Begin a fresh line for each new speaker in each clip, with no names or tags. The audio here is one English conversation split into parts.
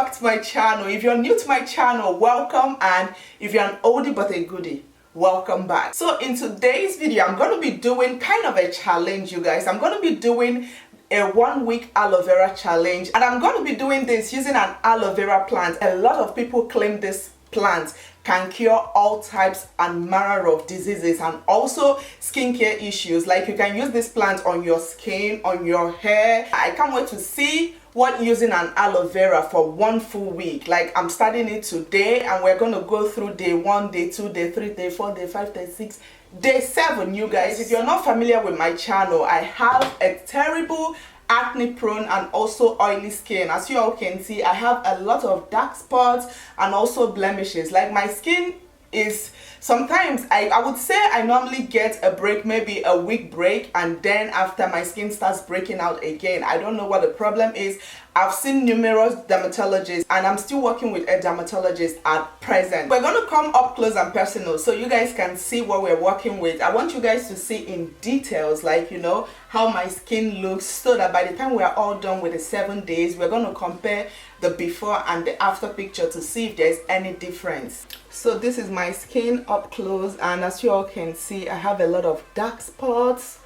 back to my channel. If you're new to my channel, welcome, and if you're an oldie but a goodie, welcome back. So in today's video, I'm going to be doing kind of a challenge, you guys. I'm going to be doing a 1 week aloe vera challenge, and I'm going to be doing this using an aloe vera plant. A lot of people claim this plant can cure all types and manner of diseases and also skincare issues. Like, you can use this plant on your skin, on your hair. I can't wait to see what using an aloe vera for 1 full week. Like, I'm starting it today and we're going to go through day 1, day 2, day 3, day 4, day 5, day 6, day 7, you guys. If you're not familiar with my channel, I have a terrible acne prone and also oily skin. As you all can see, I have a lot of dark spots and also blemishes. Like, my skin is sometimes, I would say I normally get a break, maybe a week break, and then after my skin starts breaking out again. I don't know what the problem is. I've seen numerous dermatologists and I'm still working with a dermatologist at present. We're going to come up close and personal so you guys can see what we're working with. I want you guys to see in details, like, you know, how my skin looks, so that by the time we're all done with the 7 days, we're going to compare the before and the after picture to see if there's any difference. So this is my skin up close, and as you all can see, I have a lot of dark spots,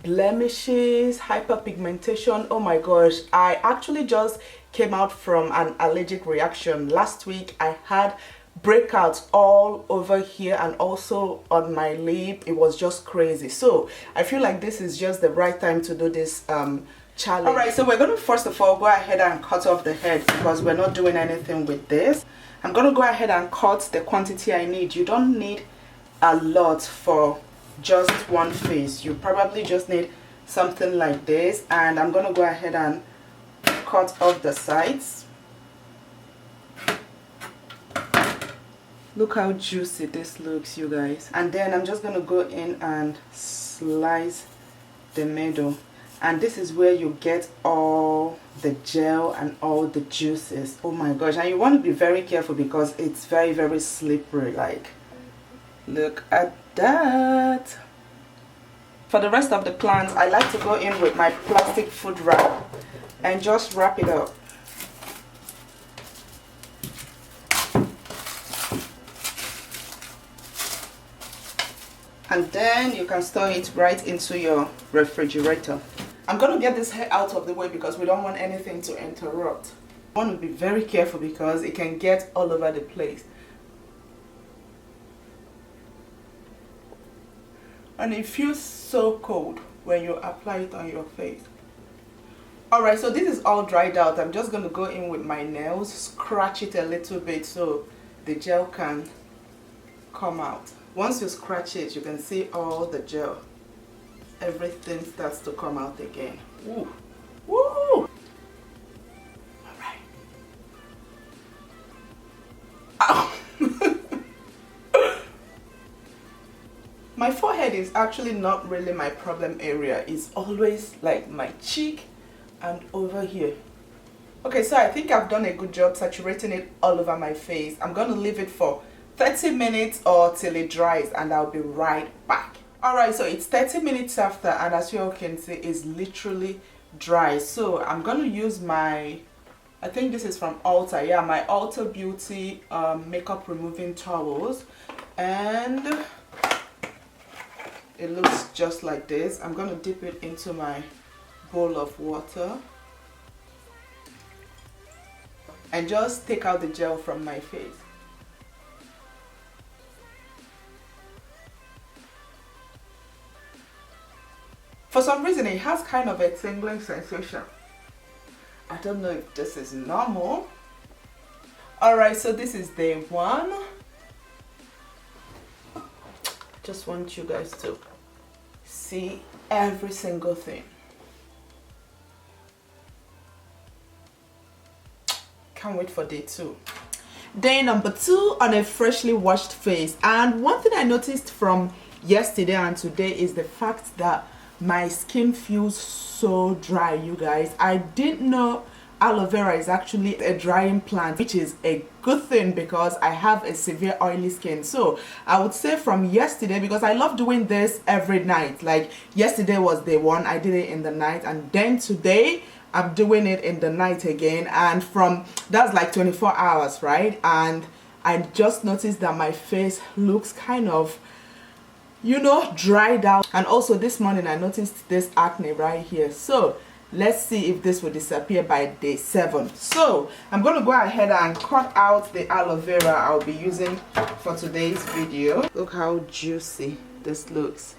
blemishes, hyperpigmentation. Oh my gosh, I actually just came out from an allergic reaction. Last week I had breakouts all over here and also on my lip. It was just crazy. So I feel like this is just the right time to do this challenge. Alright, so we're going to first of all go ahead and cut off the head because we're not doing anything with this. I'm going to go ahead and cut the quantity I need. You don't need a lot for just one face. You probably just need something like this, and I'm going to go ahead and cut off the sides. Look how juicy this looks, you guys. And then I'm just going to go in and slice the middle, and this is where you get all the gel and all the juices. Oh my gosh, and you want to be very careful because it's very, very slippery. Like, look at that. For the rest of the plants, I like to go in with my plastic food wrap and just wrap it up. And then you can store it right into your refrigerator. I'm going to get this hair out of the way because we don't want anything to interrupt. I want to be very careful because it can get all over the place. And it feels so cold when you apply it on your face. Alright, so this is all dried out. I'm just going to go in with my nails, scratch it a little bit so the gel can come out. Once you scratch it, you can see all the gel. Everything starts to come out again. Woo! Woo! Alright. Ow! My forehead is actually not really my problem area. It's always like my cheek and over here. Okay, so I think I've done a good job saturating it all over my face. I'm going to leave it for 30 minutes or till it dries, and I'll be right back. Alright, so it's 30 minutes after, and as you all can see, it's literally dry. So I'm going to use my, I think this is from Ulta. Yeah, my Ulta Beauty makeup removing towels, and it looks just like this. I'm going to dip it into my bowl of water and just take out the gel from my face. For some reason, it has kind of a tingling sensation. I don't know if this is normal. Alright, so this is day 1. Just want you guys to see every single thing. Can't wait for day 2. Day number 2 on a freshly washed face. And one thing I noticed from yesterday and today is the fact that my skin feels so dry, you guys. I didn't know aloe vera is actually a drying plant, which is a good thing because I have a severe oily skin. So I would say from yesterday, because I love doing this every night, like yesterday was day 1, I did it in the night, and then today I'm doing it in the night again, and from that's like 24 hours, right? And I just noticed that my face looks kind of, you know, dried out. And also this morning I noticed this acne right here. So let's see if this will disappear by day 7. So I'm going to go ahead and cut out the aloe vera I'll be using for today's video. Look how juicy this looks.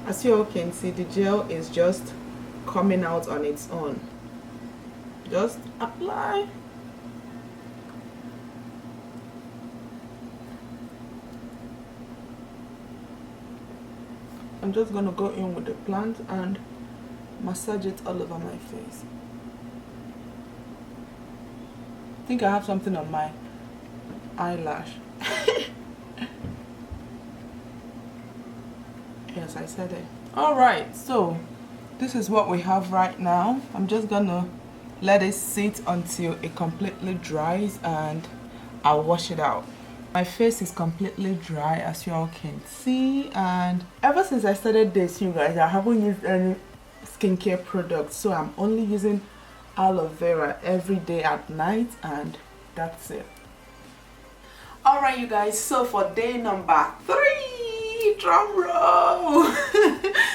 As you all can see, the gel is just coming out on its own. Just apply. I'm just going to go in with the plant and massage it all over my face. I think I have something on my eyelash. Yes, I said it. Alright, so this is what we have right now. I'm just going to let it sit until it completely dries and I'll wash it out. My face is completely dry, as you all can see, and ever since I started this, you guys, I haven't used any skincare products, so I'm only using aloe vera every day at night, and that's it. Alright, you guys, so for day number 3, drum roll.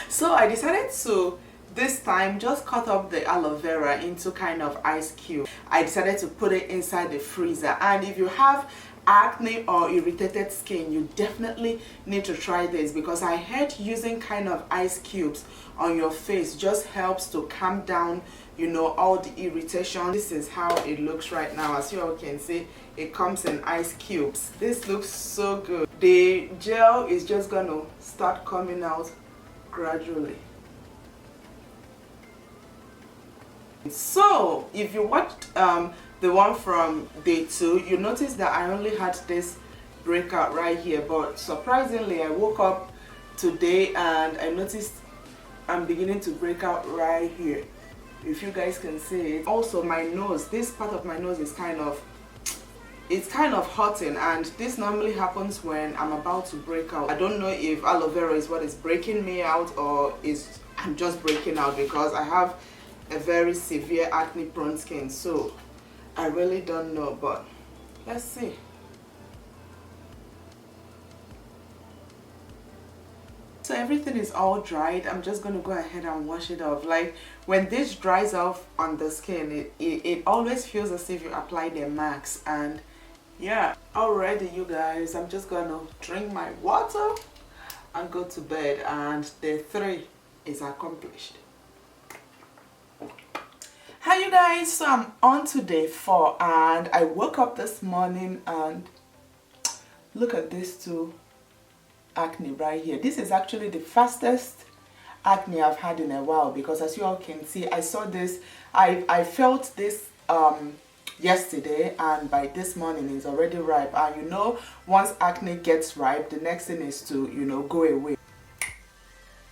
So I decided to this time just cut up the aloe vera into kind of ice cube. I decided to put it inside the freezer, and if you have acne or irritated skin, you definitely need to try this, because I heard using kind of ice cubes on your face just helps to calm down, you know, all the irritation. This is how it looks right now. As you all can see, it comes in ice cubes. This looks so good. The gel is just gonna start coming out gradually. So if you watched the one from day 2, you notice that I only had this breakout right here, but surprisingly I woke up today and I noticed I'm beginning to break out right here, if you guys can see it. Also my nose, this part of my nose is kind of hurting, and this normally happens when I'm about to break out. I don't know if aloe vera is what is breaking me out, or I'm just breaking out because I have a very severe acne prone skin, so I really don't know, but let's see. So everything is all dried. I'm just going to go ahead and wash it off. Like when this dries off on the skin, it always feels as if you applied a mask. And yeah, already you guys, I'm just going to drink my water and go to bed, and day 3 is accomplished. Hi you guys, so I'm on to day 4, and I woke up this morning and look at these 2 acne right here. This is actually the fastest acne I've had in a while, because as you all can see, I saw this, I felt this yesterday, and by this morning it's already ripe. And you know, once acne gets ripe, the next thing is to, you know, go away.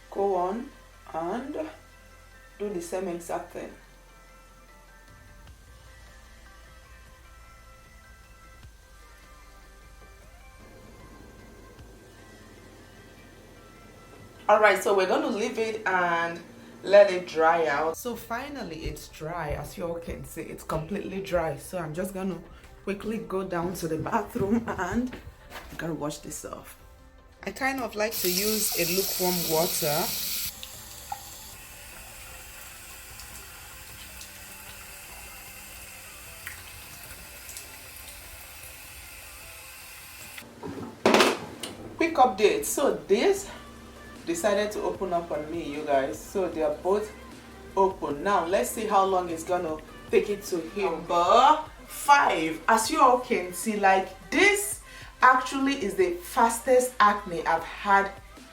Go on and do the same exact thing. Alright, so we're going to leave it and let it dry out. So finally it's dry. As you all can see, it's completely dry. So I'm just going to quickly go down to the bathroom and I'm going to wash this off. I kind of like to use a lukewarm water. Quick update. So this decided to open up on me, you guys, so they are both open. Now let's see how long it's gonna take it to heal. Number 5, as you all can see, like this actually is the fastest acne I've had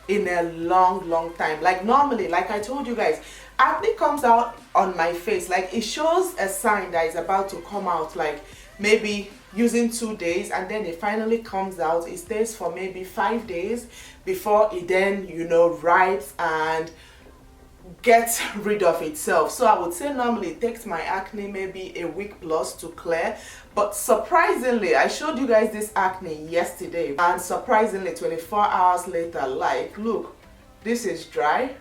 in a long time. Like normally, like I told you guys, acne comes out on my face, like it shows a sign that it's about to come out, like maybe using 2 days, and then it finally comes out. It stays for maybe 5 days before it then, you know, ripes and gets rid of itself. So I would say normally it takes my acne maybe a week plus to clear, but surprisingly, I showed you guys this acne yesterday, and surprisingly 24 hours later, like look, this is dry,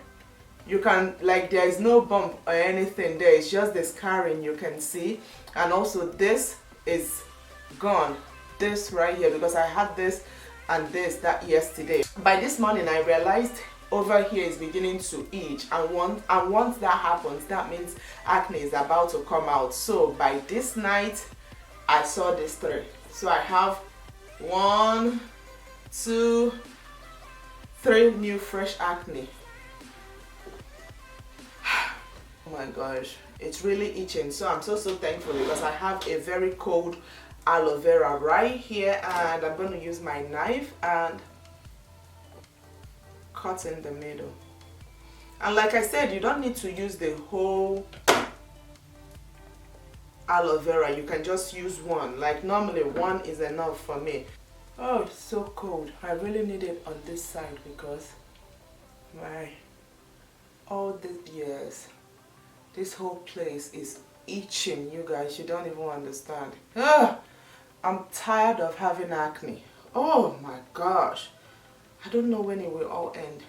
You can, like, there is no bump or anything there, it's just the scarring you can see. And also this is gone, this right here, because I had this and this that yesterday. By this morning I realized over here is beginning to itch, and once that happens, that means acne is about to come out. So by this night I saw these three. So I have 1, 2, 3 new fresh acne. Oh my gosh, it's really itching. So I'm so thankful because I have a very cold aloe vera right here, and I'm going to use my knife and cut in the middle. And like I said, you don't need to use the whole aloe vera, you can just use one. Like normally one is enough for me. Oh, it's so cold. I really need it on this side because all these years this whole place is itching, you guys. You don't even understand. I'm tired of having acne. Oh my gosh, I don't know when it will all end.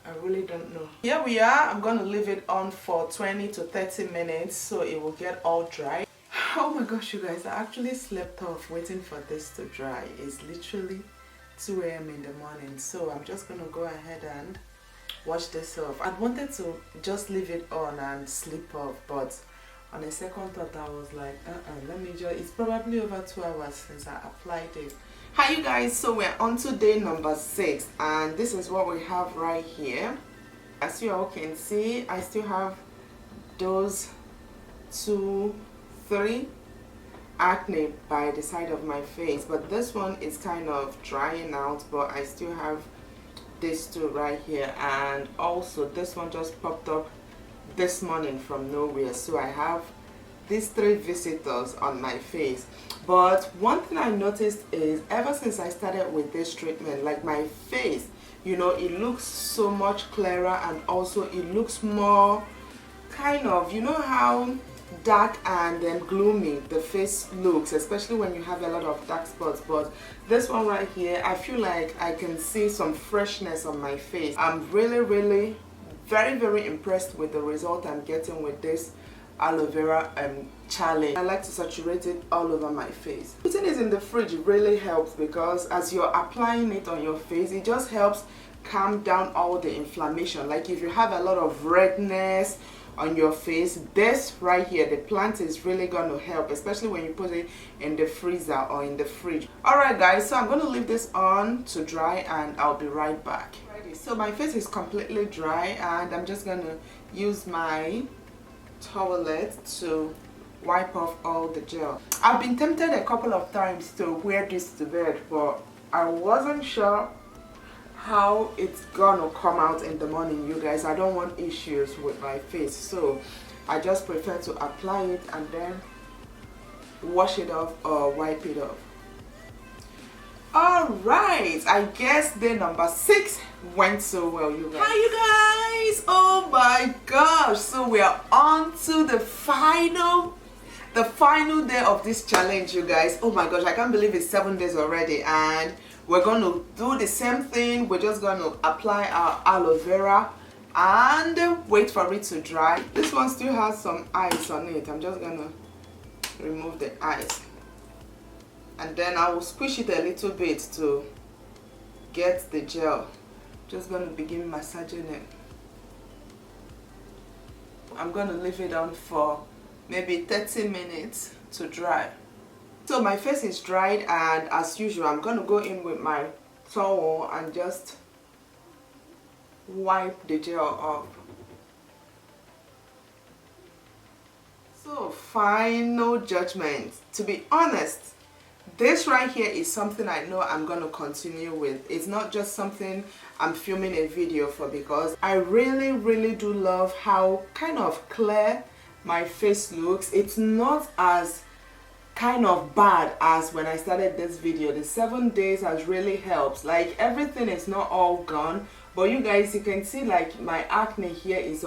I really don't know. Here we are. I'm gonna leave it on for 20 to 30 minutes so it will get all dry. Oh my gosh, you guys, I actually slept off waiting for this to dry. It's literally 2 a.m. in the morning, so I'm just gonna go ahead and wash this off. I wanted to just leave it on and sleep off, but on a second thought I was like, let me just, it's probably over 2 hours since I applied it. Hi you guys, so we're on to day number 6, and this is what we have right here. As you all can see, I still have those 2, 3 acne by the side of my face, but this one is kind of drying out, but I still have these 2 right here, and also this one just popped up this morning from nowhere. So I have these 3 visitors on my face. But one thing I noticed is ever since I started with this treatment, like my face, you know, it looks so much clearer, and also it looks more kind of, you know how dark and then gloomy the face looks, especially when you have a lot of dark spots. But this one right here, I feel like I can see some freshness on my face. I'm really very impressed with the result I'm getting with this aloe vera challenge. I like to saturate it all over my face. Putting it in the fridge really helps, because as you're applying it on your face, it just helps calm down all the inflammation. Like if you have a lot of redness on your face, this right here, the plant is really going to help, especially when you put it in the freezer or in the fridge. Alright guys, so I'm going to leave this on to dry and I'll be right back. So my face is completely dry, and I'm just going to use my towelette to wipe off all the gel. I've been tempted a couple of times to wear this to bed, but I wasn't sure how it's gonna come out in the morning, you guys. I don't want issues with my face, so I just prefer to apply it and then wash it off or wipe it off. Alright, I guess day number 6 went so well, you guys. Hi you guys, oh my gosh, so we are on to the final day of this challenge, you guys. Oh my gosh, I can't believe it's 7 days already, and we're going to do the same thing. We're just going to apply our aloe vera and wait for it to dry. This one still has some ice on it. I'm just going to remove the ice, and then I will squish it a little bit to get the gel. Just going to begin massaging it. I'm going to leave it on for maybe 30 minutes to dry. So my face is dried, and as usual I'm going to go in with my towel and just wipe the gel off. So final judgment. To be honest, this right here is something I know I'm going to continue with. It's not just something I'm filming a video for, because I really do love how kind of clear my face looks. It's not as kind of bad as when I started this video. The 7 days has really helped. Like everything is not all gone, but you guys, you can see like my acne here is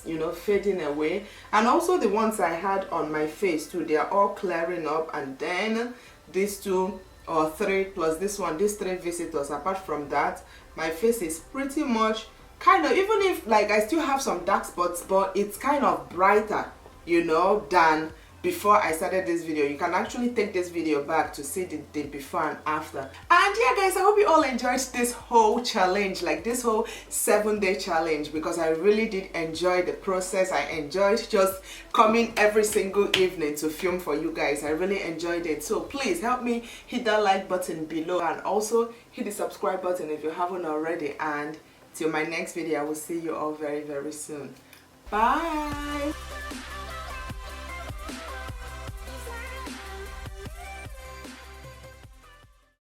you know, fading away, and also the ones I had on my face too, they are all clearing up. And then these 2 or 3 plus this one, these 3 visitors, apart from that, my face is pretty much kind of, even if like I still have some dark spots, but it's kind of brighter, you know, than before I started this video. You can actually take this video back to see the before and after. And yeah guys, I hope you all enjoyed this whole challenge, like this whole 7-day challenge, because I really did enjoy the process. I enjoyed just coming every single evening to film for you guys. I really enjoyed it. So please help me hit that like button below, and also hit the subscribe button if you haven't already. And till my next video, I will see you all very, very soon. Bye.